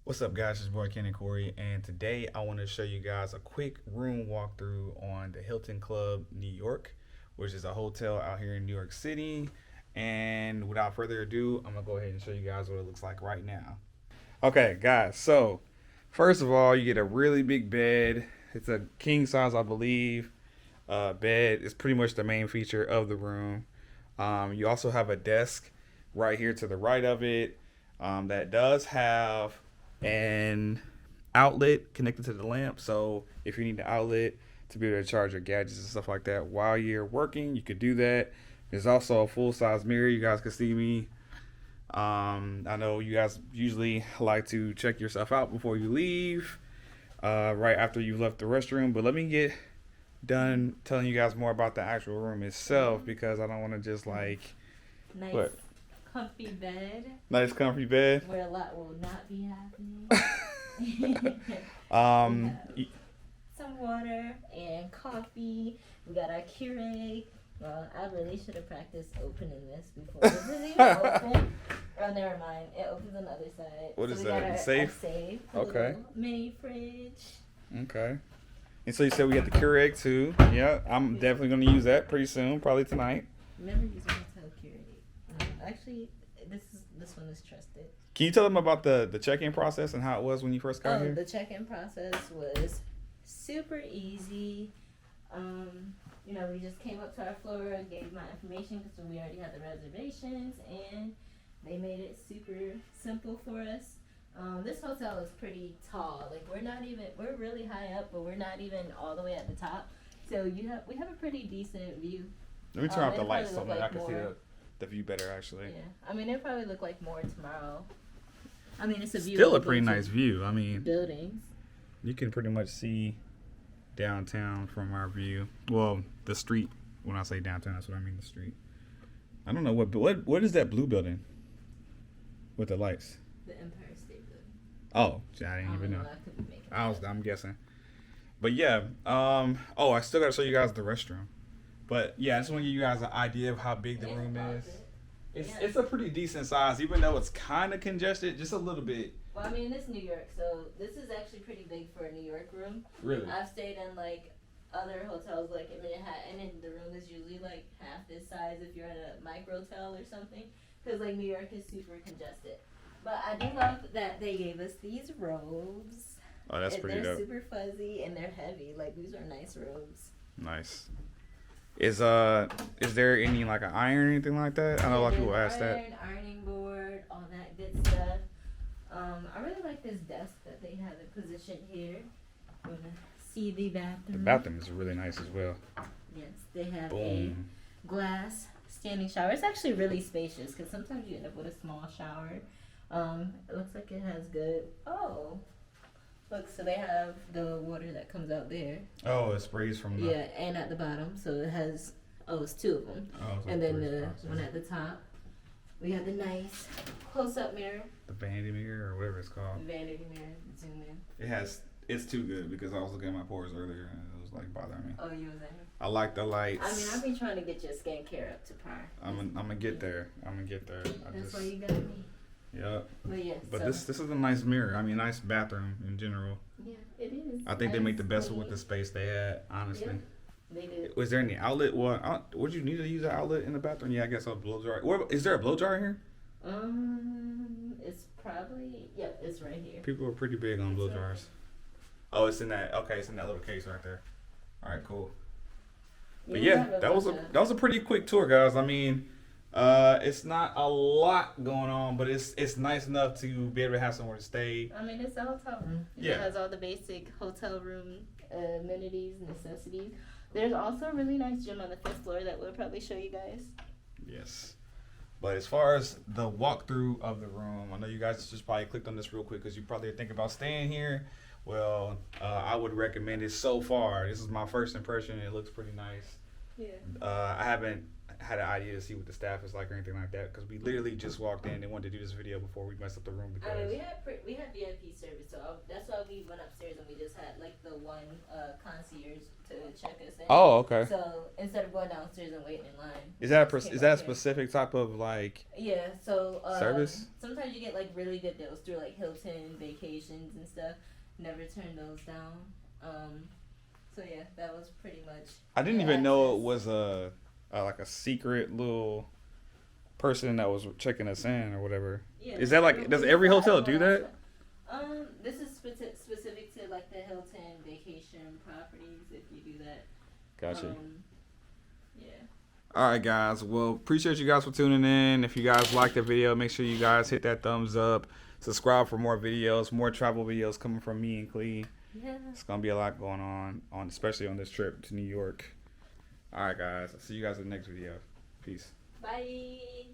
What's up, guys? It's your boy Ken and Corey, and today I want to show you guys a quick room walkthrough on the Hilton Club, New York, which is a hotel out here in New York City. And without further ado, I'm gonna go ahead and show you guys what it looks like right now. Okay, guys. So first of all, you get a really big bed. It's a king size, I believe. Bed is pretty much the main feature of the room. You also have a desk right here to the right of it that does have an outlet connected to the lamp. So if you need the outlet to be able to charge your gadgets and stuff like that while you're working, you could do that. There's also a full size mirror. You guys can see me. I know you guys usually like to check yourself out before you leave, right after you've left the restroom. But let me get done telling you guys more about the actual room itself, because I don't want to just like Nice, what? comfy bed Nice comfy bed. where a lot will not be happening. um We have some water and coffee. We got our Keurig. Well, I really should have practiced opening this before. This is even open. Oh, never mind. It opens on the other side. What is we that? got our Safe? safe. Okay. Little mini fridge. Okay. And so you said we got the Keurig too. Yeah, I'm definitely gonna use that pretty soon, probably tonight. Never use hotel Keurig. Actually, this one is trusted. Can you tell them about the check-in process and how it was when you first got here? The check-in process was super easy. We just came up to our floor, gave my information because we already had the reservations, and they made it super simple for us. This hotel is pretty tall. Like we're really high up, but we're not even all the way at the top. So we have a pretty decent view. Let me turn off the it'll lights so probably that look I can like see more. the view better actually. Yeah, it'll probably look like more tomorrow. It's a view. Still a of pretty bunch nice of view. I mean, buildings. you can pretty much see downtown from our view. Well, the street. When I say downtown, that's what I mean, the street. I don't know what is that blue building with the lights? The Empire State Building. Oh, I didn't even know. I couldn't make it. I'm guessing. But yeah, I still gotta show you guys the restroom. But yeah, I just want to give you guys an idea of how big the room is. It's a pretty decent size, even though it's kind of congested, just a little bit. Well, it's New York, so this is actually pretty big for a New York room. Really? I've stayed in other hotels like in Manhattan, and the room is usually like half this size if you're in a microtel or something, because New York is super congested. But I do love that they gave us these robes. Oh, that's pretty They're dope. super fuzzy and they're heavy. These are nice robes. Nice. Is there any like an iron or anything like that? I know a lot of people ask that. Ironing board, all that good stuff. I really like this desk that they have it positioned here. I'm gonna see the bathroom. The bathroom is really nice as well. Yes, they have Boom. a glass standing shower. It's actually really spacious because sometimes you end up with a small shower. It looks like it has good. Oh, look, so they have the water that comes out there. Oh, it sprays from the. Yeah, and at the bottom, so it has. Oh, it's two of them. Oh, so And then sprays the across one there. at the top. We have the nice close-up mirror, The vanity mirror or whatever it's called. vanity mirror, zoom in. It's too good because I was looking at my pores earlier and it was like bothering me. Oh, you was in. I like the lights. I've been trying to get your skincare up to par. I'm gonna get there. That's why you got me. Yeah. But yeah. But so, this is a nice mirror. Nice bathroom in general. Yeah, it is. I think they make the best clean. with the space they had. Honestly. Yeah. They did. Was there any outlet? Would you need to use an outlet in the bathroom? Yeah, I guess a blow dryer. Is there a blow dryer here? It's probably it's right here. People are pretty big on blow dryers. Oh, it's in that. Okay, it's in that little case right there. All right, cool. But we yeah, have that was a pretty quick tour, guys. It's not a lot going on, but it's nice enough to be able to have somewhere to stay. It's a hotel room. Yeah. It has all the basic hotel room amenities, necessities. There's also a really nice gym on the 5th floor that we'll probably show you guys. Yes. But as far as the walkthrough of the room, I know you guys just probably clicked on this real quick because you probably think about staying here. Well, I would recommend it so far. This is my first impression. It looks pretty nice. Yeah. I haven't had an idea to see what the staff is like or anything like that, because we literally just walked in and wanted to do this video before we messed up the room. Because I mean, we had VIP service, so that's why we went upstairs and we just had like the one concierge to check us in. Oh, okay. So instead of going downstairs and waiting in line, Is that a specific type of like yeah? So service? Sometimes you get like really good deals through like Hilton vacations and stuff. Never turn those down. So yeah, that was pretty much. I didn't even know it was like a secret little person that was checking us in or whatever. Yeah. Is that like, does every hotel do that? This is specific to like the Hilton vacation properties. If you do that. Gotcha. Yeah. All right, guys. Well, appreciate you guys for tuning in. If you guys like the video, make sure you guys hit that thumbs up. Subscribe for more videos, more travel videos coming from me and Clee. Yeah. It's gonna be a lot going on especially on this trip to New York. All right, guys. I'll see you guys in the next video. Peace. Bye.